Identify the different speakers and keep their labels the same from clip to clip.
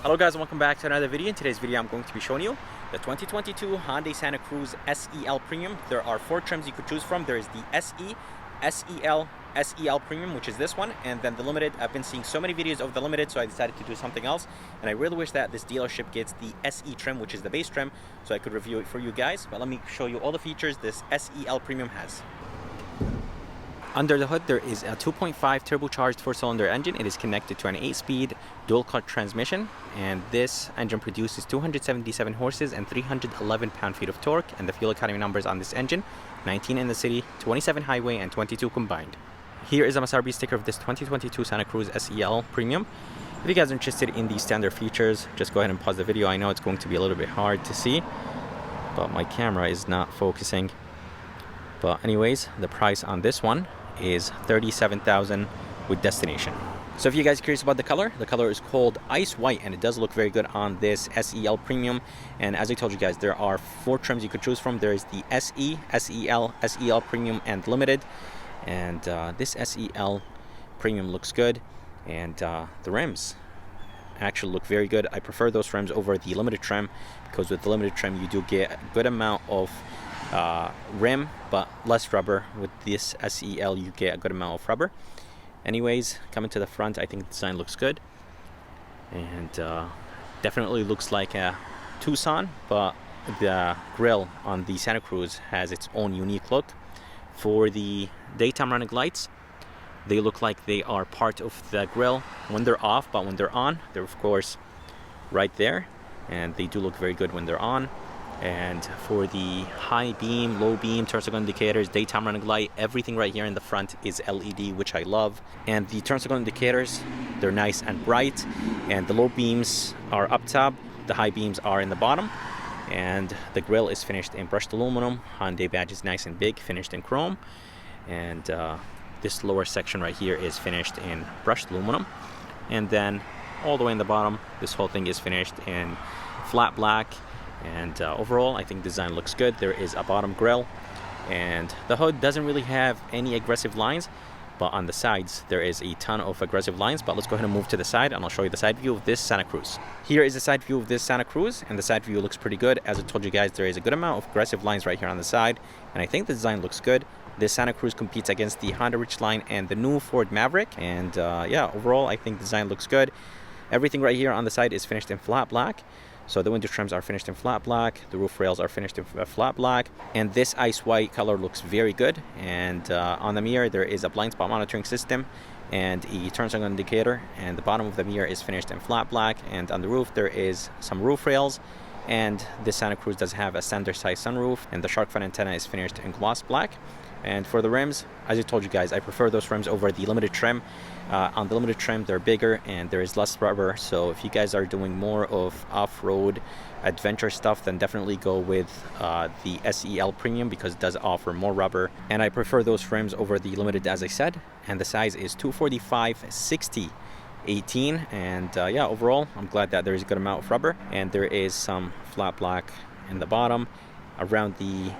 Speaker 1: Hello guys, and welcome back to another video. In today's video I'm going to be showing you the 2022 Hyundai Santa Cruz SEL Premium. There are 4 trims you could choose from. There is the SE, SEL, SEL Premium, which is this one, and then the Limited. I've been seeing so many videos of the Limited, so I decided to do something else, and I really wish that this dealership gets the SE trim, which is the base trim, so I could review it for you guys. But let me show you all the features this SEL Premium has. Under the hood, there is a 2.5 turbocharged 4-cylinder engine. It is connected to an 8-speed dual-clutch transmission, and this engine produces 277 horses and 311 pound-feet of torque. And the fuel economy numbers on this engine: 19 in the city, 27 highway, and 22 combined. Here is a MSRP sticker of this 2022 Santa Cruz SEL Premium. If you guys are interested in these standard features, just go ahead and pause the video. I know it's going to be a little bit hard to see, but my camera is not focusing. But anyways, the price on this one is $37,000 with destination. So if you guys are curious about the color is called Ice White, and it does look very good on this SEL Premium. And as I told you guys, there are 4 trims you could choose from. There is the SE, SEL, SEL Premium, and Limited. And this SEL Premium looks good, and the rims actually look very good. I prefer those rims over the Limited trim, because with the Limited trim you do get a good amount of rim but less rubber. With this SEL you get a good amount of rubber. Anyways, coming to the front, I think the design looks good, and definitely looks like a Tucson, but the grille on the Santa Cruz has its own unique look. For the daytime running lights, they look like they are part of the grille when they're off, but when they're on, they're of course right there, and they do look very good when they're on. And for the high beam, low beam, turn signal indicators, daytime running light, everything right here in the front is LED, which I love. And the turn signal indicators, they're nice and bright, and the low beams are up top, the high beams are in the bottom. And the grille is finished in brushed aluminum. Hyundai badge is nice and big, finished in chrome. And this lower section right here is finished in brushed aluminum. And then all the way in the bottom, this whole thing is finished in flat black. And overall, I think design looks good. There is a bottom grille, and the hood doesn't really have any aggressive lines, but on the sides there is a ton of aggressive lines. But let's go ahead and move to the side, and I'll show you the side view of this Santa Cruz. Here is the side view of this Santa Cruz, and the side view looks pretty good. As I told you guys, there is a good amount of aggressive lines right here on the side, and I think the design looks good. This Santa Cruz competes against the Honda Ridgeline and the new Ford Maverick, and yeah, overall I think design looks good. Everything right here on the side is finished in flat black. So the window trims are finished in flat black, the roof rails are finished in flat black, and this ice white color looks very good. And on the mirror there is a blind spot monitoring system and a turn signal indicator, and the bottom of the mirror is finished in flat black. And on the roof there is some roof rails, and this Santa Cruz does have a standard size sunroof, and the shark fin antenna is finished in gloss black. And for the rims, as I told you guys, I prefer those rims over the Limited trim. On the Limited trim, they're bigger and there is less rubber, so if you guys are doing more of off-road adventure stuff, then definitely go with the SEL Premium, because it does offer more rubber. And I prefer those rims over the Limited, as I said. And the size is 245/60/18. And yeah, overall I'm glad that there is a good amount of rubber, and there is some flat black in the bottom. Around the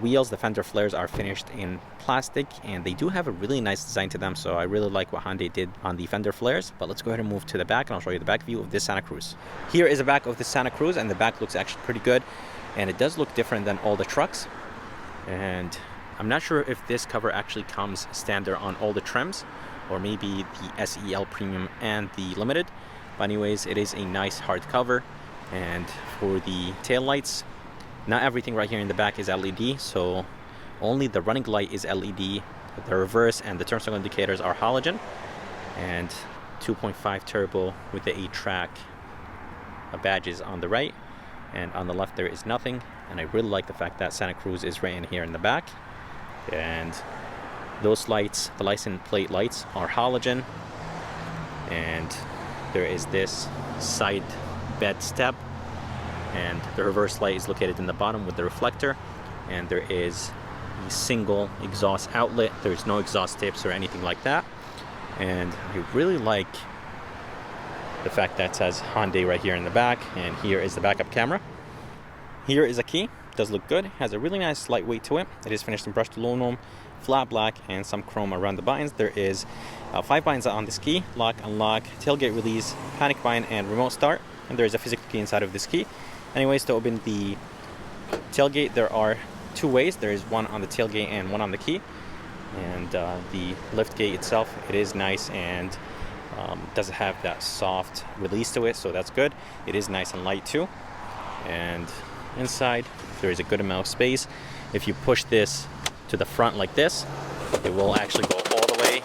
Speaker 1: wheels, the fender flares are finished in plastic, and they do have a really nice design to them, so I really like what Hyundai did on the fender flares. But let's go ahead and move to the back, and I'll show you the back view of this Santa Cruz. Here is the back of the Santa Cruz, and the back looks actually pretty good, and it does look different than all the trucks. And I'm not sure if this cover actually comes standard on all the trims, or maybe the SEL Premium and the Limited. But anyways, it is a nice hard cover. And for the tail lights, not everything right here in the back is LED, so only the running light is LED. The reverse and the turn signal indicators are halogen, and 2.5 turbo with the 8-track badges on the right, and on the left there is nothing. And I really like the fact that Santa Cruz is right in here in the back. And those lights, the license plate lights, are halogen, and there is this side bed step, and the reverse light is located in the bottom with the reflector, and there is a single exhaust outlet. There's no exhaust tips or anything like that. And I really like the fact that it says Hyundai right here in the back. And here is the backup camera. Here is a key, does look good. Has a really nice lightweight to it. It is finished in brushed aluminum, flat black, and some chrome around the buttons. There is 5 buttons on this key: lock, unlock, tailgate release, panic button, and remote start. And there is a physical key inside of this key. Anyways, to open the tailgate, there are 2 ways. There is one on the tailgate and one on the key. And the lift gate itself, it is nice and doesn't have that soft release to it, so that's good. It is nice and light too. And inside there is a good amount of space. If you push this to the front like this, it will actually go all the way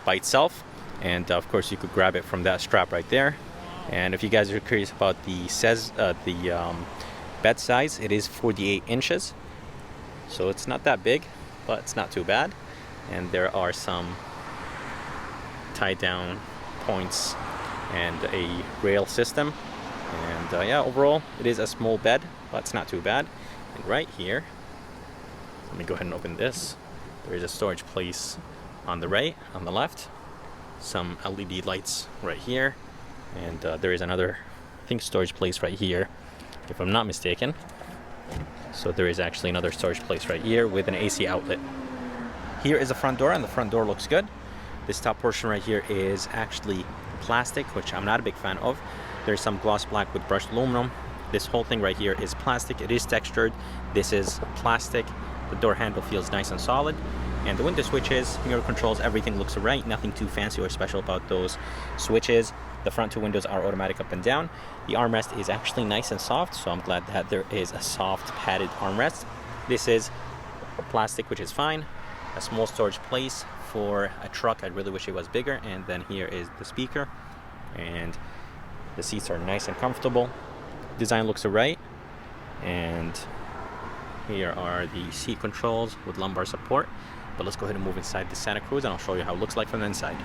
Speaker 1: by itself, and of course you could grab it from that strap right there. And if you guys are curious about the bed size, it is 48 inches, so it's not that big, but it's not too bad. And there are some tie down points and a rail system. And yeah, overall it is a small bed, but it's not too bad. And right here, let me go ahead and open this. There is a storage place on the right, on the left, some LED lights right here, and there is another, I think, storage place right here, if I'm not mistaken. So there is actually another storage place right here with an AC outlet. Here is the front door, and the front door looks good. This top portion right here is actually plastic, which I'm not a big fan of. There's some gloss black with brushed aluminum. This whole thing right here is plastic. It is textured. This is plastic. The door handle feels nice and solid. And the window switches, mirror controls, everything looks right. Nothing too fancy or special about those switches. The front 2 windows are automatic up and down. The armrest is actually nice and soft, so I'm glad that there is a soft padded armrest. This is plastic, which is fine. A small storage place for a truck. I really wish it was bigger. And then here is the speaker, and the seats are nice and comfortable. Design looks alright. And here are the seat controls with lumbar support. But let's go ahead and move inside the Santa Cruz, and I'll show you how it looks like from the inside.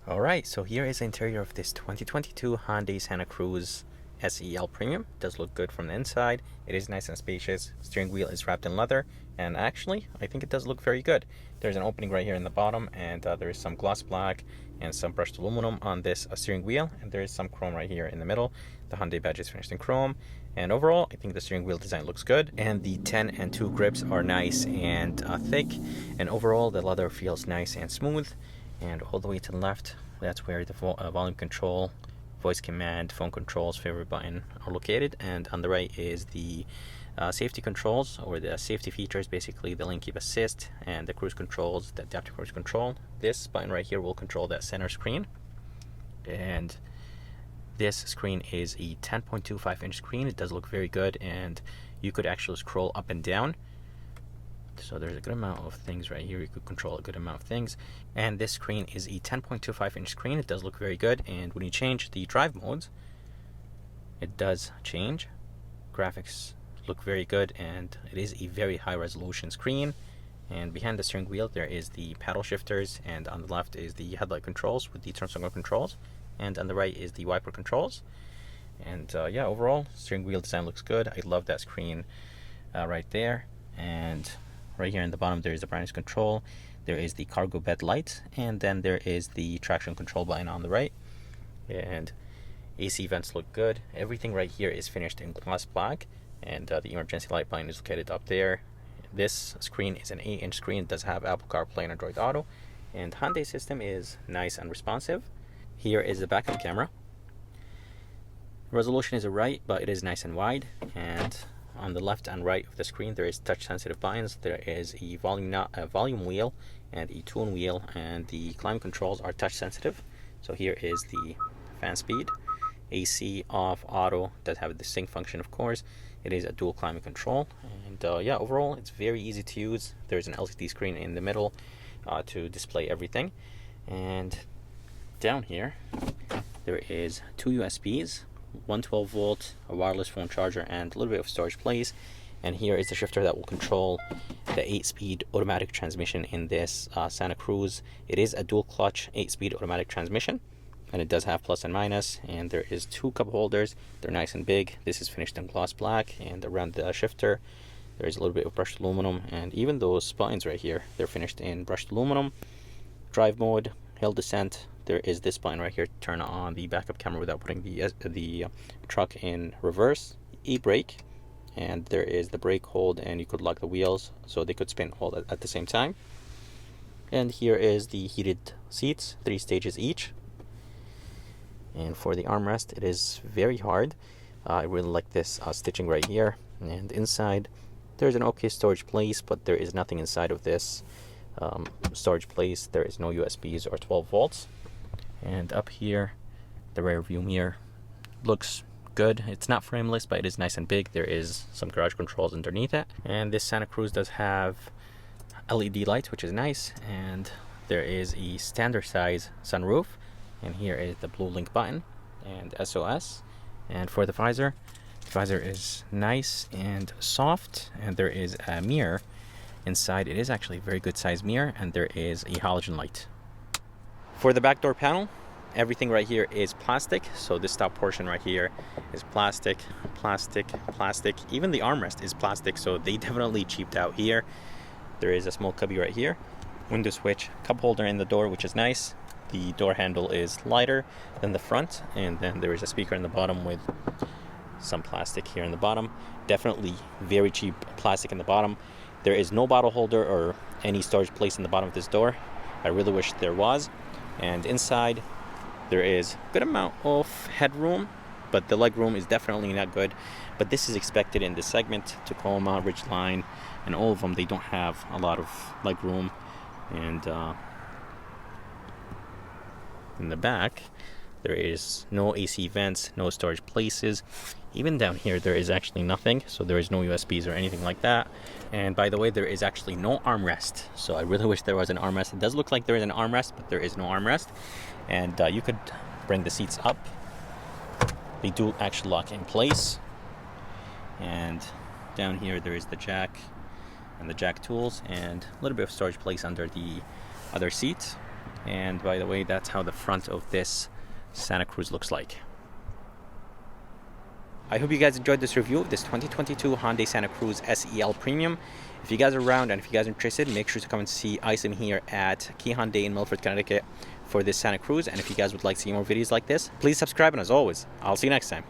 Speaker 1: Alright, so here is the interior of this 2022 Hyundai Santa Cruz SEL Premium. It does look good from the inside. It is nice and spacious. Steering wheel is wrapped in leather, and actually I think it does look very good. There's an opening right here in the bottom, and there is some gloss black and some brushed aluminum on this steering wheel, and there is some chrome right here in the middle. The Hyundai badge is finished in chrome, and overall I think the steering wheel design looks good, and the 10 and 2 grips are nice and thick, and overall the leather feels nice and smooth. And all the way to the left, that's where the volume control, voice command, phone controls, favorite button are located. And on the right is the safety controls, or the safety features, basically the lane keep assist and the cruise controls, the adaptive cruise control. This button right here will control that center screen, and this screen is a 10.25 inch screen. It does look very good, and you could actually scroll up and down. So there's a good amount of things right here. You could control a good amount of things. And this screen is a 10.25 inch screen. It does look very good. And when you change the drive modes, it does change. Graphics look very good, and it is a very high resolution screen. And behind the steering wheel there is the paddle shifters, and on the left is the headlight controls with the turn signal controls, and on the right is the wiper controls. And yeah, overall steering wheel design looks good. I love that screen right there. And right here in the bottom there is the brightness control, there is the cargo bed light, and then there is the traction control button on the right. And AC vents look good. Everything right here is finished in gloss black, and the emergency light button is located up there. This screen is an 8 inch screen. It does have Apple CarPlay and Android Auto, and Hyundai system is nice and responsive. Here is the backup camera. Resolution is right, but it is nice and wide. And on the left and right of the screen there is touch sensitive buttons. There is a volume wheel and a tune wheel, and the climate controls are touch sensitive. So here is the fan speed, AC, off, auto, does have the sync function of course. It is a dual climate control, and yeah, overall it's very easy to use. There's an LCD screen in the middle to display everything. And down here there is 2 USBs, one 12 volt, a wireless phone charger, and a little bit of storage place. And here is the shifter that will control the 8-speed automatic transmission in this Santa Cruz. It is a dual clutch 8-speed automatic transmission, and it does have plus and minus. And there is 2 cup holders. They're nice and big. This is finished in gloss black, and around the shifter there is a little bit of brushed aluminum, and even those buttons right here, they're finished in brushed aluminum. Drive mode, hill descent. There is this button right here to turn on the backup camera without putting the truck in reverse. E-brake, and there is the brake hold, and you could lock the wheels so they could spin all at the same time. And here is the heated seats, 3 stages each. And for the armrest, it is very hard. I really like this stitching right here. And inside, there's an okay storage place, but there is nothing inside of this storage place. There is no USBs or 12 volts. And up here, the rear view mirror looks good. It's not frameless, but it is nice and big. There is some garage controls underneath it. And this Santa Cruz does have LED lights, which is nice. And there is a standard size sunroof. And here is the blue link button and SOS. And for the visor is nice and soft, and there is a mirror inside. It is actually a very good size mirror, and there is a halogen light. For the back door panel, everything right here is plastic. So this top portion right here is plastic, plastic, plastic. Even the armrest is plastic, so they definitely cheaped out here. There is a small cubby right here, window switch, cup holder in the door, which is nice. The door handle is lighter than the front, and then there is a speaker in the bottom with some plastic here in the bottom. Definitely very cheap plastic in the bottom. There is no bottle holder or any storage place in the bottom of this door. I really wish there was. And inside there is a good amount of headroom, but the leg room is definitely not good. But this is expected in this segment. Tacoma, Ridgeline, and all of them, they don't have a lot of leg room. And in the back, there is no AC vents, no storage places. Even down here, there is actually nothing. So there is no USBs or anything like that. And by the way, there is actually no armrest. So I really wish there was an armrest. It does look like there is an armrest, but there is no armrest. And you could bring the seats up. They do actually lock in place. And down here, there is the jack and the jack tools, and a little bit of storage place under the other seat. And by the way, that's how the front of this Santa Cruz looks like. I hope you guys enjoyed this review of this 2022 Hyundai Santa Cruz SEL Premium. If you guys are around and if you guys are interested, make sure to come and see Isom here at Key Hyundai in Milford, Connecticut for this Santa Cruz. And if you guys would like to see more videos like this, please subscribe. And as always, I'll see you next time.